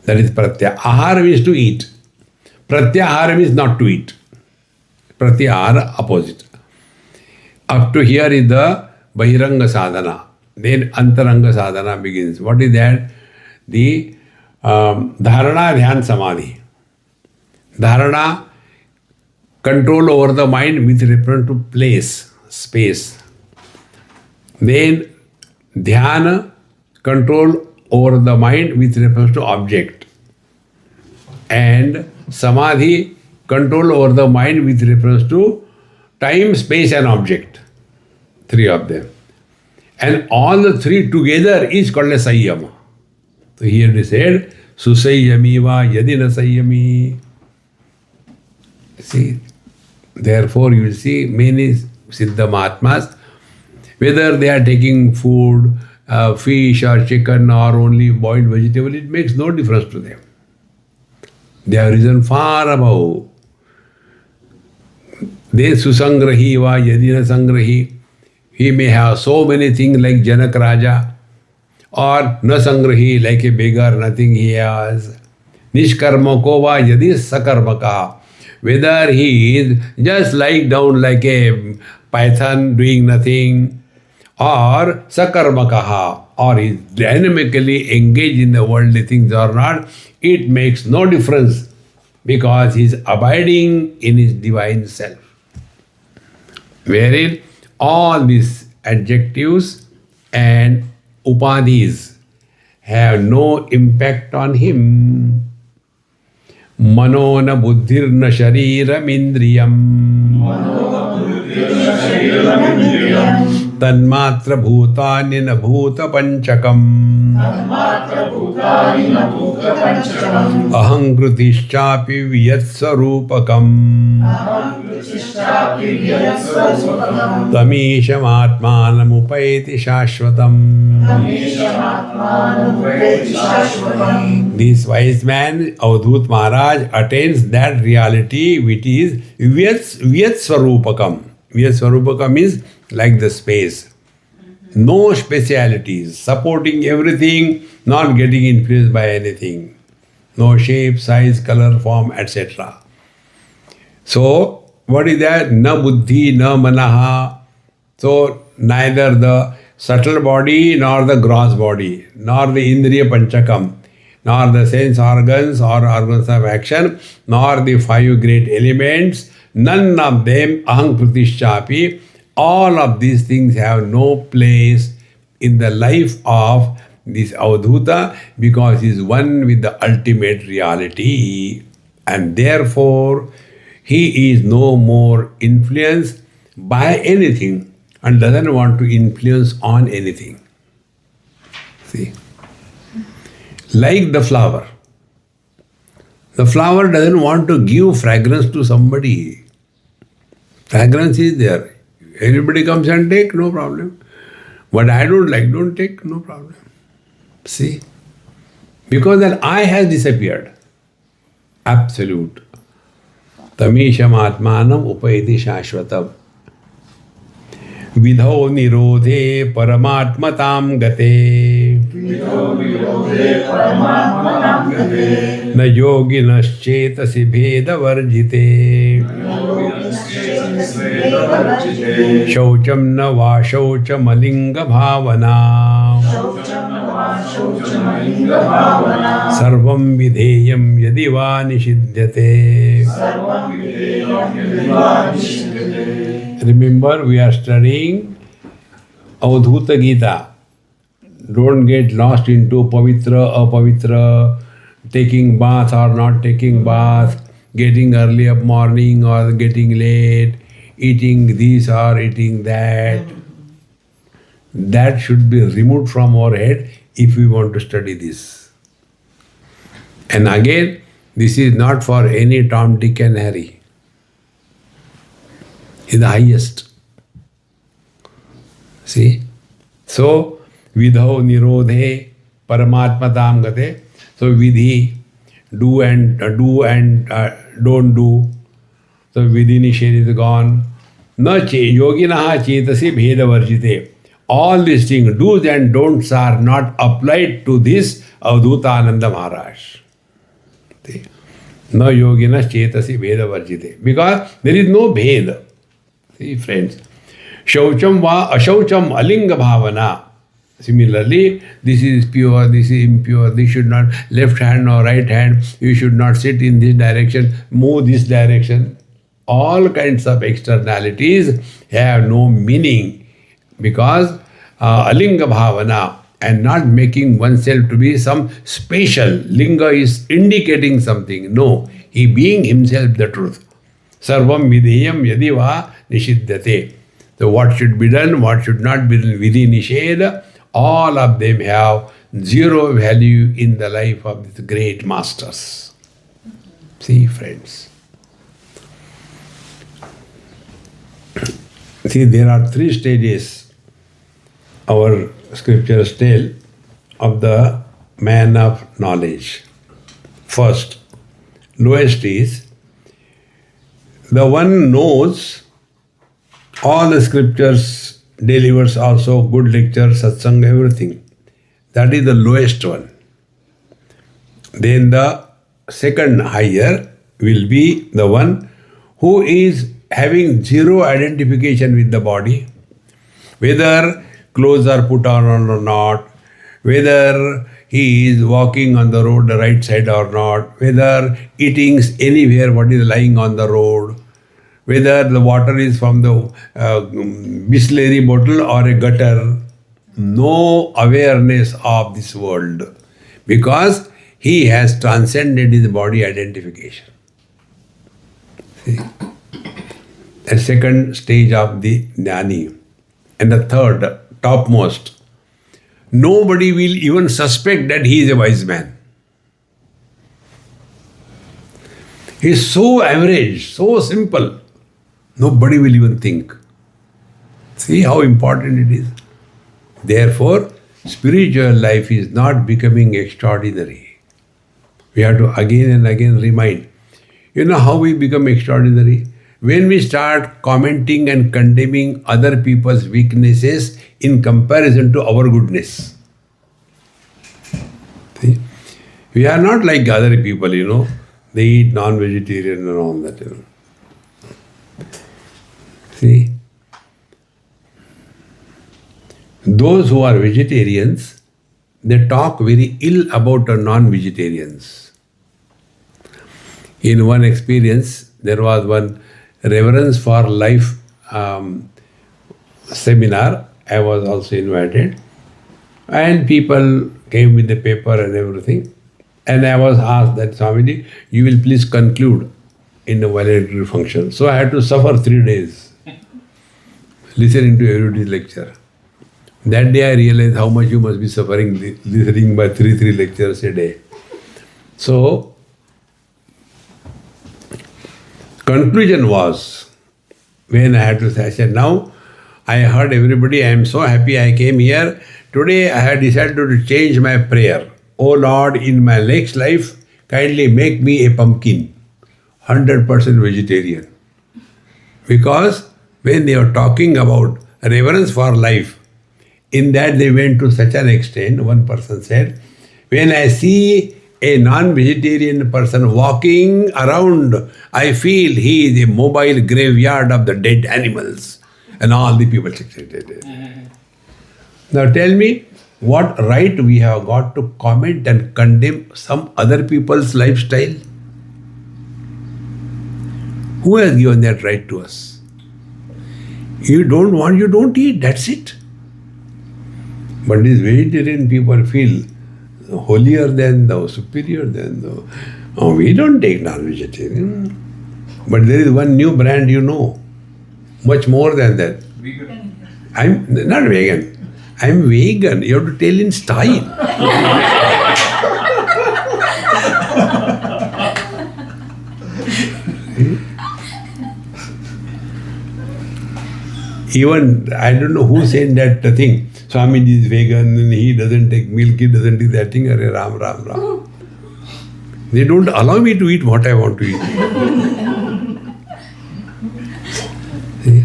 That is Pratyahara. Ahara means to eat. Pratyahara means not to eat. Pratyahara, opposite. Up to here is the Bahiranga Sadhana. Then Antaranga Sadhana begins. What is that? The Dharana, Dhyan, Samadhi. Dharana, control over the mind with reference to place, space. Then Dhyana, control over the mind with reference to object. And Samadhi, control over the mind with reference to time, space and object. 3 of them. And all the 3 together is called as Sayyama. So here they said, Susayyami va yadina sayyami. See, therefore you will see many Siddha Mahatmas, whether they are taking food, fish or chicken or only boiled vegetable, it makes no difference to them. They have risen far above. They susangrahi va yadina sangrahi. He may have so many things like Janak Raja, or na sangrahi, like a beggar, nothing he has. Nishkarmako va yadi sakarmaka. Whether he is just lying down like a python doing nothing, or sakarmakaha, or he is dynamically engaged in the worldly things or not, it makes no difference because he is abiding in his divine self. Wherein all these adjectives and upadhis have no impact on him. Manona buddhirna shariram indriyam. Tanmatra bhutani na bhuta panchakam. Ahankrutishchapi vyatsarupakam. Tamisham atmanam upayati shashvatam. This wise man, Avadhut Maharaj, attains that reality which is Vyat Swarupakam. Vyat Swarupakam means like the space. No specialities, supporting everything, not getting influenced by anything. No shape, size, color, form, etc. So, what is that? Na buddhi, na manaha. So, neither the subtle body, nor the gross body, nor the indriya panchakam, nor the sense organs or organs of action, nor the five great elements, none of them, aham pratishchapi, all of these things have no place in the life of this Avadhuta because he is one with the ultimate reality, and therefore he is no more influenced by anything and doesn't want to influence on anything. See? Like the flower. The flower doesn't want to give fragrance to somebody. Fragrance is there. Everybody comes and take, no problem. But I don't like, don't take, no problem. See? Because that I has disappeared. Absolute. Tamisham atmanam upayati shashvatam. Vidho nirodhe paramatmatam gate. Na yoginaschetasi bheda varjite. Shaucham na va shaucham alinga bhavana. Sarvam vidheyam yadi va nishidyate. Remember, we are studying Avadhut Gita. Don't get lost into pavitra, apavitra, taking bath or not taking bath, getting early up morning or getting late, eating this or eating that. That should be removed from our head if we want to study this. And again, this is not for any Tom, Dick and Harry. Is the highest. See? So, vidho nirodhe paramatmatam gate. So, vidhi, do and don't do. So, vidhi nishedh is gone. Na yoginaha chetasi bheda varjite. All these things, do's and don'ts, are not applied to this Avadhutananda Maharaj. See? Na yogina chetasi bheda varjite. Because there is no bheda. See, friends, shaucham va ashaucham alinga bhavana. Similarly, this is pure, this is impure, this should not, left hand or right hand, you should not sit in this direction, move this direction. All kinds of externalities have no meaning because alinga bhavana, and not making oneself to be some special. Linga is indicating something. No, he being himself the truth. Sarvam vidheyam yadi va nishidyate. So what should be done, what should not be done, vidhi nisheda, all of them have zero value in the life of these great masters. See, friends. See, there are three stages our scriptures tell of the man of knowledge. First, lowest is the one knows all the scriptures, delivers also good lecture, satsang, everything. That is the lowest one. Then the second higher will be the one who is having zero identification with the body, whether clothes are put on or not, whether he is walking on the road the right side or not, whether eating anywhere what is lying on the road, whether the water is from the Bisleri bottle or a gutter. No awareness of this world because he has transcended his body identification. See? The second stage of the jnani. And the third, topmost, nobody will even suspect that he is a wise man. He is so average, so simple, nobody will even think. See how important it is. Therefore, spiritual life is not becoming extraordinary. We have to again and again remind. You know how we become extraordinary? when we start commenting and condemning other people's weaknesses in comparison to our goodness. See? We are not like other people, They eat non-vegetarian and all that, See? Those who are vegetarians, they talk very ill about non-vegetarians. In one experience, there was one Reverence for Life seminar. I was also invited. And people came with the paper and everything. And I was asked that, Swamiji, you will please conclude in the valedictory function. So I had to suffer 3 days listening to everybody's lecture. That day I realized how much you must be suffering listening by 3 lectures a day. So, conclusion was, when I had to say, I said, now I heard everybody, I am so happy I came here. Today I had decided to change my prayer. Oh Lord, in my next life, kindly make me a pumpkin, 100% vegetarian. Because when they were talking about reverence for life, in that they went to such an extent, one person said, when I see a non-vegetarian person walking around, I feel he is a mobile graveyard of the dead animals. And all the people said. Now tell me, what right we have got to comment and condemn some other people's lifestyle? Who has given that right to us? You don't want, you don't eat, that's it. But these vegetarian people feel holier than thou, superior than thou. Oh, we don't take non-vegetarian. But there is one new brand much more than that. Vegan. I'm not vegan. I'm vegan. You have to tell in style. Even, I don't know who said that thing. Swamiji is vegan and he doesn't take milk, he doesn't do that thing. Arre Ram, Ram, Ram. They don't allow me to eat what I want to eat. See?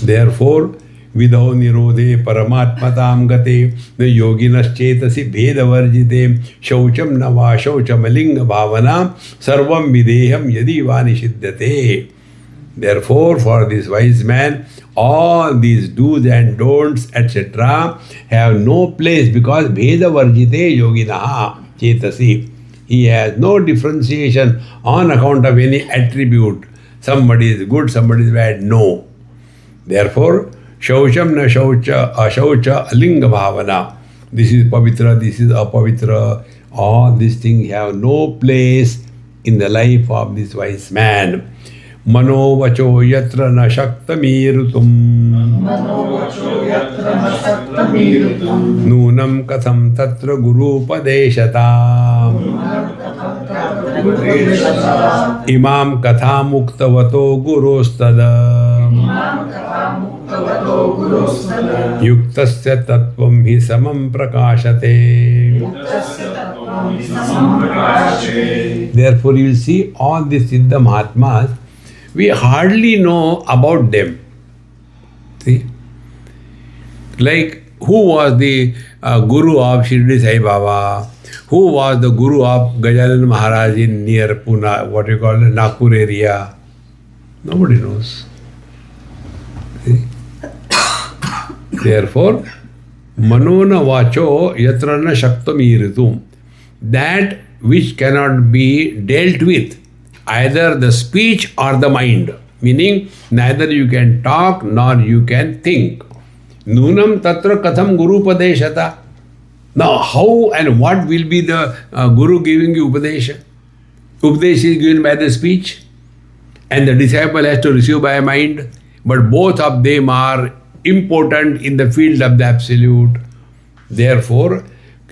Therefore, vidau nirodhe paramatmatam gate yoginas chetasi bhedavarjite shaucham nava shaucham alinga bhavana sarvam videham yadi vanishidyate. Therefore, for this wise man, all these do's and don'ts, etc., have no place because Bheda Varjite Yoginaha Chetasi. He has no differentiation on account of any attribute. Somebody is good, somebody is bad. No. Therefore, Shaucham na Shaucha, Ashaucha, Alinga Bhavana. This is Pavitra, this is Apavitra. All these things have no place in the life of this wise man. Manovacho yatra na shaktamirutum Nunam katham tatra guru padeshatam Imam katha muktavato gurustada Yuktasya tattvam hi samam prakashate. Therefore you will see all these Siddha Mahatmas, we hardly know about them. See? Like, who was the guru of Shirdi Sai Baba? Who was the guru of Gajanan Maharaj in near Pune, what you call it, Nagpur area? Nobody knows. See? Therefore, Manona Vacho Yatrana Shaktamiritum. That which cannot be dealt with, either the speech or the mind, meaning neither you can talk nor you can think. Nunam tatra katham guru padeshata. Now how and what will be the guru giving you upadesha? Upadesha is given by the speech and the disciple has to receive by mind, but both of them are important in the field of the absolute. Therefore,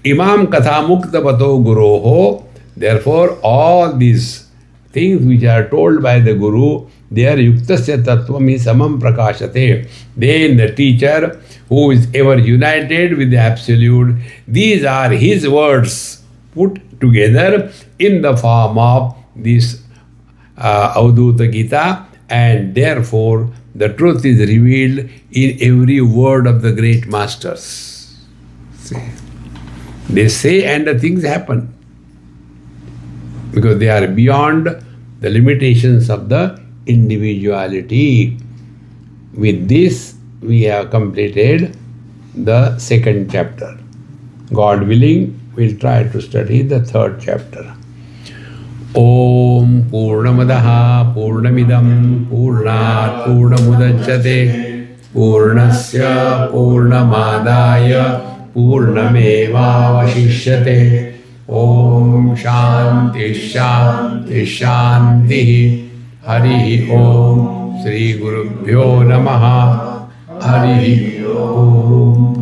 Imam katha mukta vato guroho. Therefore, all these things which are told by the Guru, they are yuktasya tattvam samam prakashate. Then the teacher who is ever united with the Absolute, these are his words put together in the form of this Avadhut Gita, and therefore the truth is revealed in every word of the great masters. See? They say and the things happen because they are beyond the limitations of the individuality. With this, we have completed the second chapter. God willing, we'll try to study the third chapter. Om Purnamadaha Purnamidam Purnat Purnamudachyate Purnasya Purnamadaya Purnamevavashishyate. Om Shanti Shanti Shanti. Hari Om Sri Gurubhyo Namaha. Hari Om.